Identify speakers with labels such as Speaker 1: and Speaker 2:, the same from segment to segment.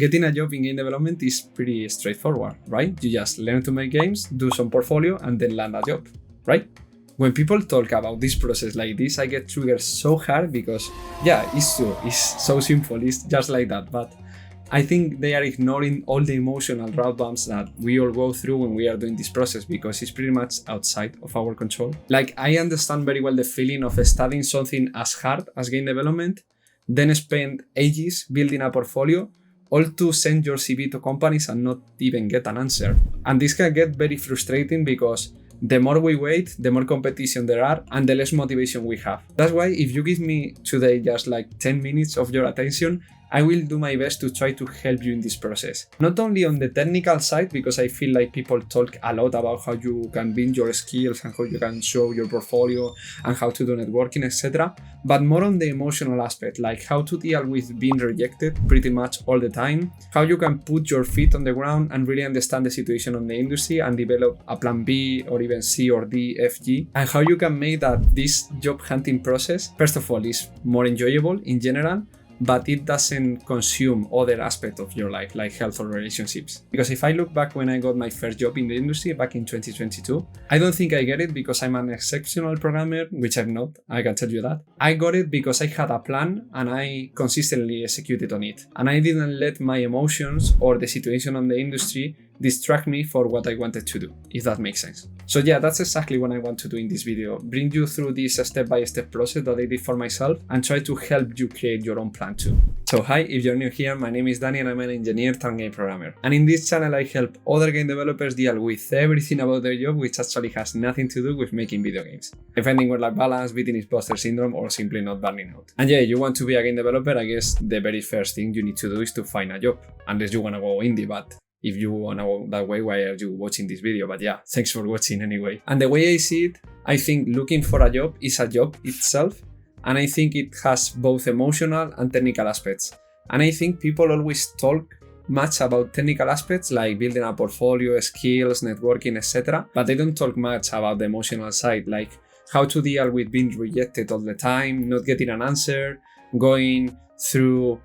Speaker 1: getting a job in game development is pretty straightforward, right? You just learn to make games, do some portfolio, and then land a job, right? When people talk about this process like this, I get triggered so hard because, yeah, it's true. It's so simple. It's just like that. But I think they are ignoring all the emotional road bumps that we all go through when we are doing this process because it's pretty much outside of our control. Like, I understand very well the feeling of studying something as hard as game development, then spend ages building a portfolio, all to send your CV to companies and not even get an answer. And this can get very frustrating because the more we wait, the more competition there are and the less motivation we have. That's why if you give me today just like 10 minutes of your attention, I will do my best to try to help you in this process. Not only on the technical side, because I feel like people talk a lot about how you can build your skills and how you can show your portfolio and how to do networking, etc. But more on the emotional aspect, like how to deal with being rejected pretty much all the time, how you can put your feet on the ground and really understand the situation on the industry and develop a plan B or even C or D, F, G, and how you can make that this job hunting process, first of all, is more enjoyable in general, but it doesn't consume other aspects of your life, like health or relationships. Because if I look back when I got my first job in the industry back in 2022, I don't think I get it because I'm an exceptional programmer, which I'm not, I can tell you that. I got it because I had a plan and I consistently executed on it. And I didn't let my emotions or the situation on the industry distract me for what I wanted to do, if that makes sense. So yeah, that's exactly what I want to do in this video. Bring you through this step-by-step process that I did for myself and try to help you create your own plan too. So hi, if you're new here, my name is Danny and I'm an engineer turned game programmer. And in this channel, I help other game developers deal with everything about their job, which actually has nothing to do with making video games. Finding work-life balance, beating imposter syndrome, or simply not burning out. And yeah, you want to be a game developer, I guess the very first thing you need to do is to find a job. Unless you want to go indie, but if you want to go that way, why are you watching this video? But yeah, thanks for watching anyway. And the way I see it, I think looking for a job is a job itself. And I think it has both emotional and technical aspects. And I think people always talk much about technical aspects like building a portfolio, skills, networking, etc. But they don't talk much about the emotional side, like how to deal with being rejected all the time, not getting an answer, going through,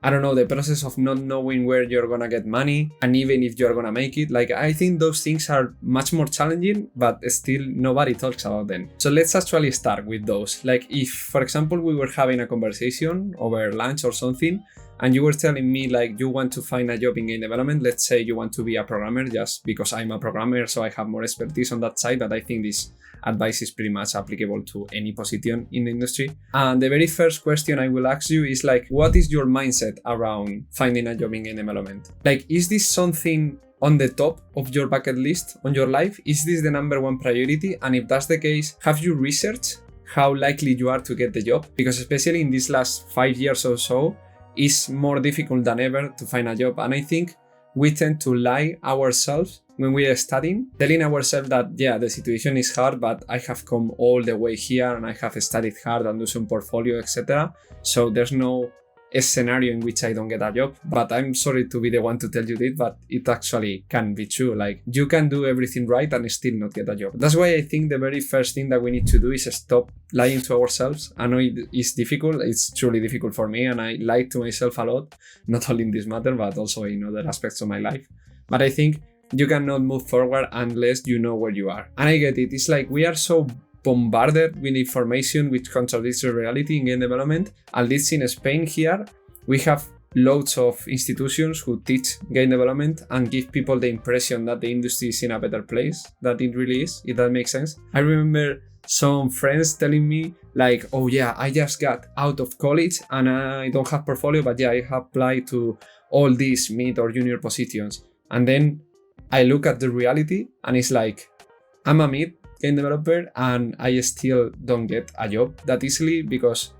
Speaker 1: I don't know, the process of not knowing where you're gonna get money and even if you're gonna make it. Like, I think those things are much more challenging, but still nobody talks about them. So let's actually start with those. Like, if, for example, we were having a conversation over lunch or something, and you were telling me like you want to find a job in game development, let's say you want to be a programmer just because I'm a programmer, so I have more expertise on that side, but I think this advice is pretty much applicable to any position in the industry. And the very first question I will ask you is like, what is your mindset around finding a job in game development? Like, is this something on the top of your bucket list on your life? Is this the number one priority? And if that's the case, have you researched how likely you are to get the job? Because especially in these last 5 years or so, it's more difficult than ever to find a job. And I think we tend to lie ourselves when we are studying, telling ourselves that, yeah, the situation is hard, but I have come all the way here and I have studied hard and do some portfolio, etc. So there's no scenario in which I don't get a job. But I'm sorry to be the one to tell you this, but it actually can be true. Like, you can do everything right and still not get a job. That's why I think the very first thing that we need to do is stop lying to ourselves. I know it is difficult. It's truly difficult for me, and I lie to myself a lot, not only in this matter, but also in other aspects of my life. But I think you cannot move forward unless you know where you are. And I get it. It's like we are so bombarded with information which contradicts the reality in game development. At least in Spain here, we have loads of institutions who teach game development and give people the impression that the industry is in a better place than it really is, if that makes sense. I remember some friends telling me like, oh yeah, I just got out of college and I don't have portfolio, but yeah, I have applied to all these mid or junior positions. And then I look at the reality and it's like, I'm a mid game developer and I still don't get a job that easily because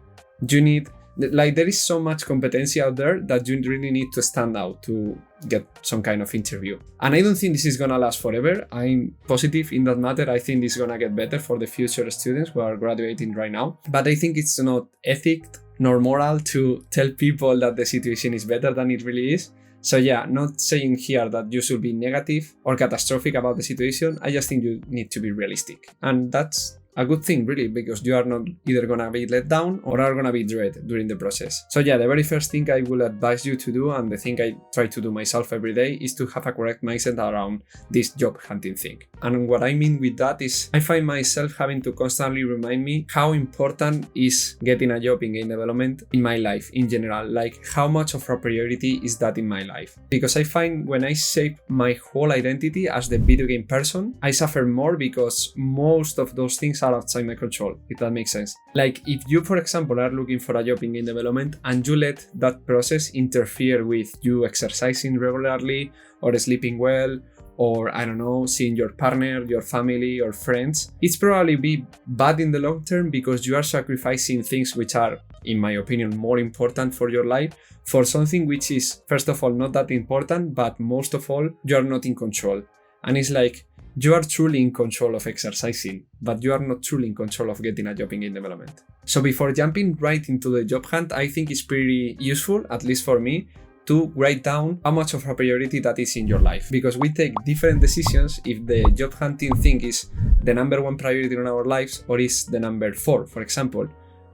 Speaker 1: you need, like, there is so much competency out there that you really need to stand out to get some kind of interview. And I don't think this is gonna last forever. I'm positive in that matter. I think this is gonna get better for the future students who are graduating right now. But I think it's not ethic nor moral to tell people that the situation is better than it really is. So yeah, not saying here that you should be negative or catastrophic about the situation. I just think you need to be realistic. And that's a good thing really, because you are not either gonna be let down or are gonna be dread during the process. So yeah, the very first thing I will advise you to do, and the thing I try to do myself every day, is to have a correct mindset around this job hunting thing. And what I mean with that is I find myself having to constantly remind me how important is getting a job in game development in my life in general, like how much of a priority is that in my life. Because I find when I shape my whole identity as the video game person, I suffer more because most of those things are outside my control, if that makes sense. Like if you, for example, are looking for a job in game development and you let that process interfere with you exercising regularly or sleeping well, or I don't know, seeing your partner, your family, or friends, it's probably be bad in the long term because you are sacrificing things which are, in my opinion, more important for your life for something which is, first of all, not that important, but most of all, you are not in control. And it's like, you are truly in control of exercising, but you are not truly in control of getting a job in game development. So before jumping right into the job hunt, I think it's pretty useful, at least for me, to write down how much of a priority that is in your life, because we take different decisions if the job hunting thing is the number one priority in our lives or is the number 4, for example.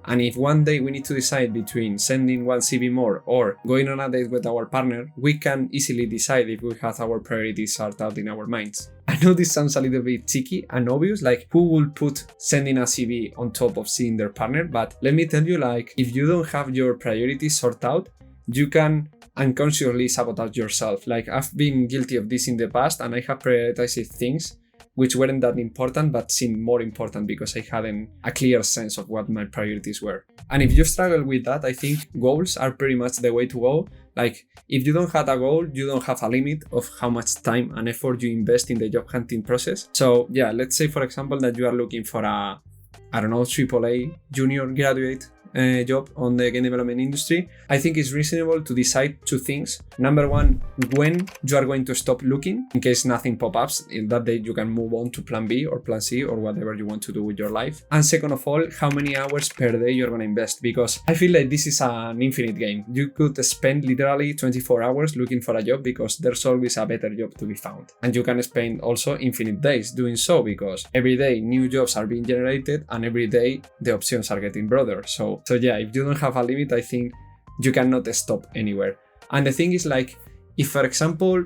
Speaker 1: And if one day we need to decide between sending one CV more or going on a date with our partner, we can easily decide if we have our priorities sorted out in our minds. I know this sounds a little bit cheeky and obvious, like who will put sending a CV on top of seeing their partner, but let me tell you, like if you don't have your priorities sorted out, you can unconsciously sabotage yourself. Like I've been guilty of this in the past, and I have prioritized things which weren't that important but seemed more important because I hadn't a clear sense of what my priorities were. And if you struggle with that, I think goals are pretty much the way to go. Like if you don't have a goal, you don't have a limit of how much time and effort you invest in the job hunting process. So yeah, let's say for example that you are looking for a, I don't know, AAA junior graduate job on the game development industry. I think it's reasonable to decide 2 things. Number 1, when you are going to stop looking in case nothing pops up. In that day you can move on to plan B or plan C or whatever you want to do with your life. And second of all, how many hours per day you're going to invest, because I feel like this is an infinite game. You could spend literally 24 hours looking for a job because there's always a better job to be found. And you can spend also infinite days doing so because every day new jobs are being generated and every day the options are getting broader. So yeah, if you don't have a limit, I think you cannot stop anywhere. And the thing is, like, if for example,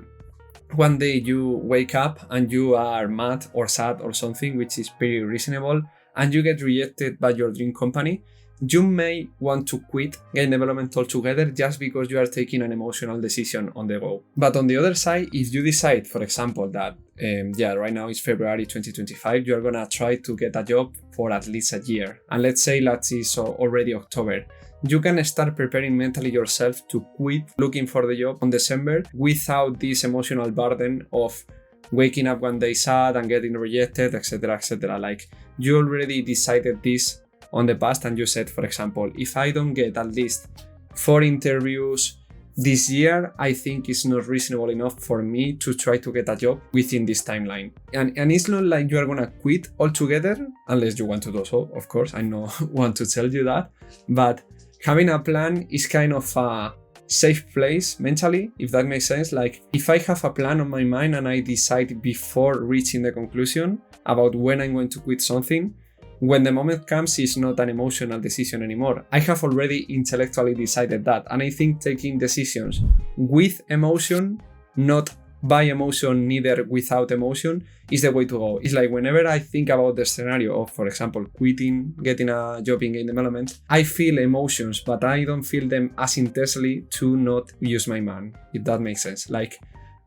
Speaker 1: one day you wake up and you are mad or sad or something, which is pretty reasonable, and you get rejected by your dream company, you may want to quit game development altogether just because you are taking an emotional decision on the go. But on the other side, if you decide, for example, that right now it's February 2025, you are gonna try to get a job for at least a year. And let's say that is already October. You can start preparing mentally yourself to quit looking for the job on December without this emotional burden of waking up one day sad and getting rejected, etc., etc. Like you already decided this on the past and you said, for example, if I don't get at least 4 interviews this year, I think it's not reasonable enough for me to try to get a job within this timeline. And it's not like you are gonna quit altogether, unless you want to do so, of course. I don't want to tell you that, but having a plan is kind of a safe place mentally, if that makes sense. Like if I have a plan on my mind and I decide before reaching the conclusion about when I'm going to quit something, when the moment comes, it's not an emotional decision anymore. I have already intellectually decided that. And I think taking decisions with emotion, not by emotion, neither without emotion, is the way to go. It's like whenever I think about the scenario of, for example, quitting, getting a job in game development, I feel emotions, but I don't feel them as intensely to not use my mind, if that makes sense. Like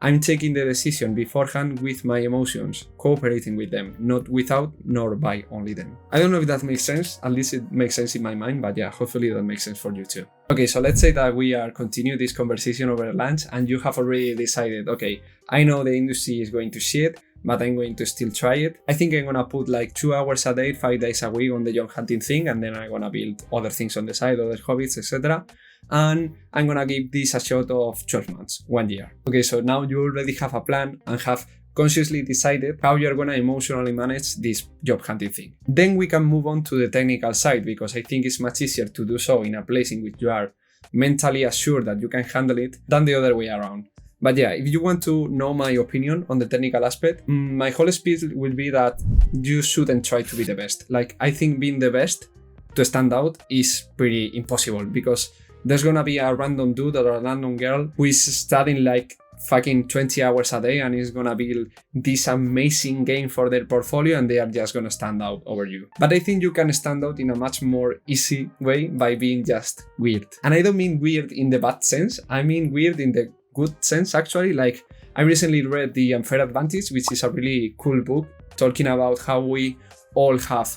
Speaker 1: I'm taking the decision beforehand with my emotions, cooperating with them, not without nor by only them. I don't know if that makes sense, at least it makes sense in my mind, but yeah, hopefully that makes sense for you too. Okay, so let's say that we are continuing this conversation over lunch and you have already decided, okay, I know the industry is going to shit, but I'm going to still try it. I think I'm gonna put like 2 hours a day, 5 days a week on the job hunting thing, and then I'm gonna build other things on the side, other hobbies, etc. And I'm gonna give this a shot of 12 months, 1 year. Okay, so now you already have a plan and have consciously decided how you're gonna emotionally manage this job hunting thing. Then we can move on to the technical side, because I think it's much easier to do so in a place in which you are mentally assured that you can handle it than the other way around. But yeah, if you want to know my opinion on the technical aspect, my whole speech will be that you shouldn't try to be the best. Like, I think being the best to stand out is pretty impossible, because there's gonna be a random dude or a random girl who is studying like fucking 20 hours a day and is gonna build this amazing game for their portfolio, and they are just gonna stand out over you. But I think you can stand out in a much more easy way by being just weird. And I don't mean weird in the bad sense, I mean weird in the good sense actually. Like, I recently read The Unfair Advantage, which is a really cool book talking about how we all have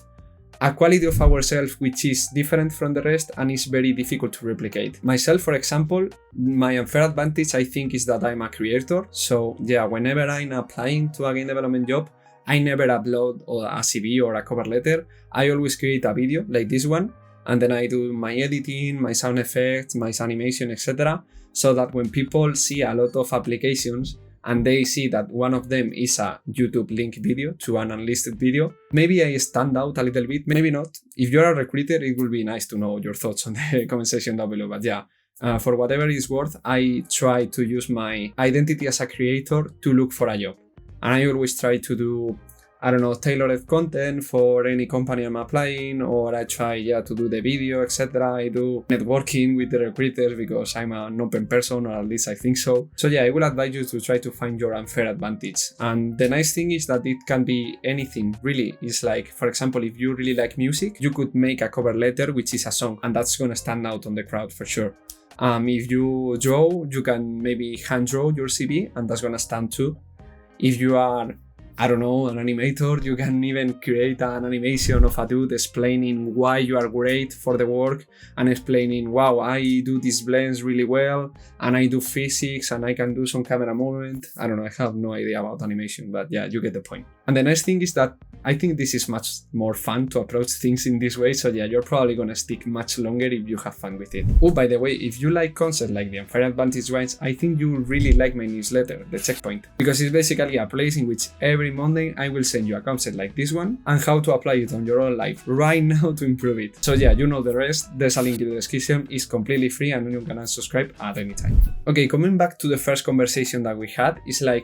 Speaker 1: a quality of ourselves which is different from the rest and is very difficult to replicate. Myself, for example, my unfair advantage I think is that I'm a creator. So yeah, whenever I'm applying to a game development job, I never upload a CV or a cover letter. I always create a video like this one, and then I do my editing, my sound effects, my animation, etc. So that when people see a lot of applications and they see that one of them is a YouTube link video to an unlisted video, maybe I stand out a little bit, maybe not. If you're a recruiter, it will be nice to know your thoughts on the comment section down below. But yeah, for whatever it's worth, I try to use my identity as a creator to look for a job. And I always try to do, I don't know, tailored content for any company I'm applying, or I try to do the video, etc. I do networking with the recruiters because I'm an open person, or at least I think so. So yeah, I will advise you to try to find your unfair advantage. And the nice thing is that it can be anything, really. It's like, for example, if you really like music, you could make a cover letter which is a song, and that's gonna stand out on the crowd for sure. If you draw, you can maybe hand draw your CV, and that's gonna stand too. If you are, I don't know, an animator, you can even create an animation of a dude explaining why you are great for the work, and explaining, wow, I do these blends really well, and I do physics, and I can do some camera movement. I don't know, I have no idea about animation, but yeah, you get the point. And the nice thing is that I think this is much more fun to approach things in this way, so yeah, you're probably gonna stick much longer if you have fun with it. Oh, by the way, if you like concepts like the Unfair Advantage Rights, I think you will really like my newsletter, The Checkpoint, because it's basically a place in which every Monday I will send you a concept like this one and how to apply it on your own life right now to improve it. So yeah, you know the rest, there's a link in the description, it's completely free and you can unsubscribe at any time. Okay, coming back to the first conversation that we had, it's like,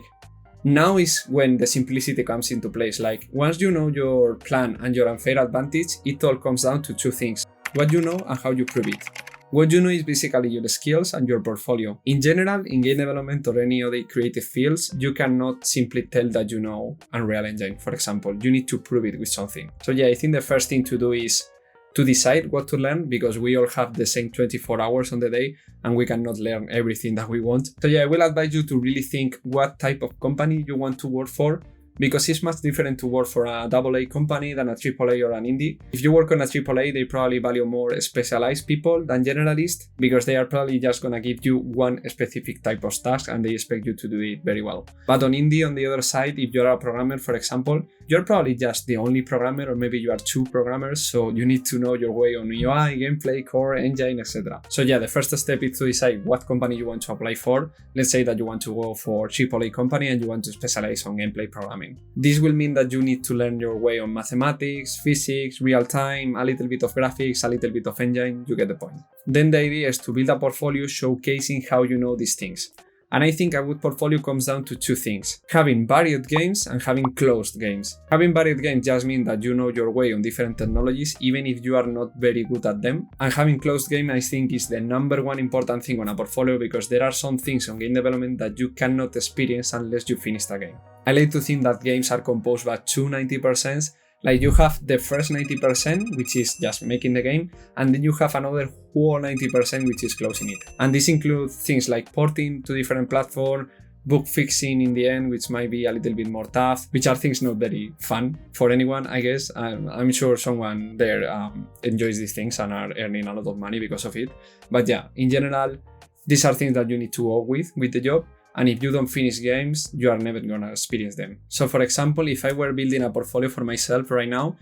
Speaker 1: now is when the simplicity comes into place. Like, once you know your plan and your unfair advantage, it all comes down to two things: what you know and how you prove it. What you know is basically your skills and your portfolio. In general, in game development or any other creative fields, you cannot simply tell that you know Unreal Engine, for example. You need to prove it with something. So yeah, I think the first thing to do is to decide what to learn, because we all have the same 24 hours on the day and we cannot learn everything that we want. So yeah, I will advise you to really think what type of company you want to work for, because it's much different to work for a AA company than a AAA or an indie. If you work on a AAA, they probably value more specialized people than generalists, because they are probably just gonna give you one specific type of task and they expect you to do it very well. But on indie, on the other side, if you're a programmer, for example, you're probably just the only programmer, or maybe you are two programmers, so you need to know your way on UI, gameplay, core, engine, etc. So yeah, the first step is to decide what company you want to apply for. Let's say that you want to go for AAA company and you want to specialize on gameplay programming. This will mean that you need to learn your way on mathematics, physics, real time, a little bit of graphics, a little bit of engine, you get the point. Then the idea is to build a portfolio showcasing how you know these things. And I think a good portfolio comes down to two things: having varied games and having closed games. Having varied games just means that you know your way on different technologies, even if you are not very good at them. And having closed game, I think, is the number one important thing on a portfolio, because there are some things on game development that you cannot experience unless you finish the game. I like to think that games are composed by two 90%. Like, you have the first 90%, which is just making the game, and then you have another whole 90%, which is closing it. And this includes things like porting to different platforms, book fixing in the end, which might be a little bit more tough, which are things not very fun for anyone, I guess. I'm sure someone there enjoys these things and are earning a lot of money because of it. But yeah, in general, these are things that you need to work with the job. And if you don't finish games, you are never gonna experience them. So for example, if I were building a portfolio for myself right now,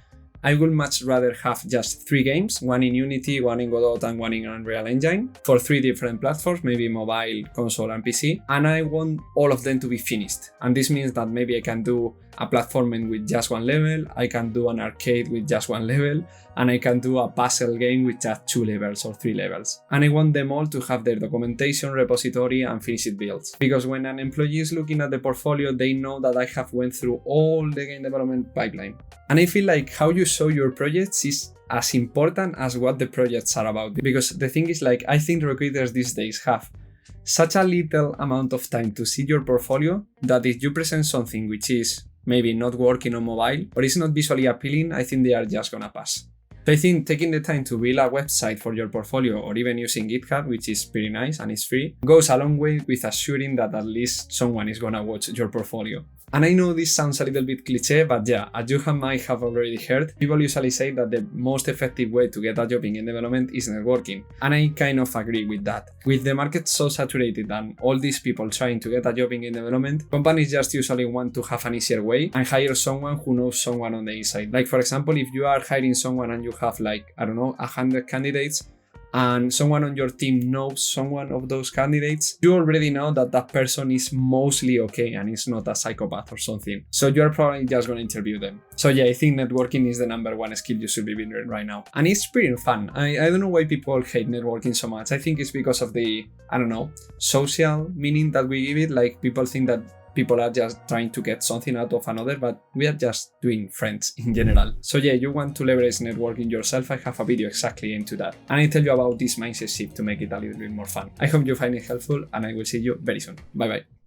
Speaker 1: I would much rather have just 3 games, one in Unity, one in Godot, and one in Unreal Engine, for 3 different platforms, maybe mobile, console, and PC, and I want all of them to be finished. And this means that maybe I can do a platforming with just 1 level, I can do an arcade with just 1 level, and I can do a puzzle game with just 2 levels or 3 levels. And I want them all to have their documentation, repository, and finished builds. Because when an employee is looking at the portfolio, they know that I have went through all the game development pipeline. And I feel like how you show your projects is as important as what the projects are about. Because the thing is, like, I think recruiters these days have such a little amount of time to see your portfolio that if you present something which is maybe not working on mobile or is not visually appealing, I think they are just gonna pass. So I think taking the time to build a website for your portfolio or even using GitHub, which is pretty nice and it's free, goes a long way with assuring that at least someone is gonna watch your portfolio. And I know this sounds a little bit cliche, but yeah, as you might have already heard, people usually say that the most effective way to get a job in game development is networking. And I kind of agree with that. With the market so saturated and all these people trying to get a job in game development, companies just usually want to have an easier way and hire someone who knows someone on the inside. Like for example, if you are hiring someone and you have like, I don't know, 100 candidates, and someone on your team knows someone of those candidates, you already know that that person is mostly okay and is not a psychopath or something. So you're probably just going to interview them. So yeah, I think networking is the #1 skill you should be building right now. And it's pretty fun. I don't know why people hate networking so much. I think it's because of the, I don't know, social meaning that we give it. Like people think that people are just trying to get something out of another, but we are just doing friends in general. So yeah, you want to leverage networking yourself. I have a video exactly into that. And I tell you about this mindset shift to make it a little bit more fun. I hope you find it helpful and I will see you very soon. Bye bye.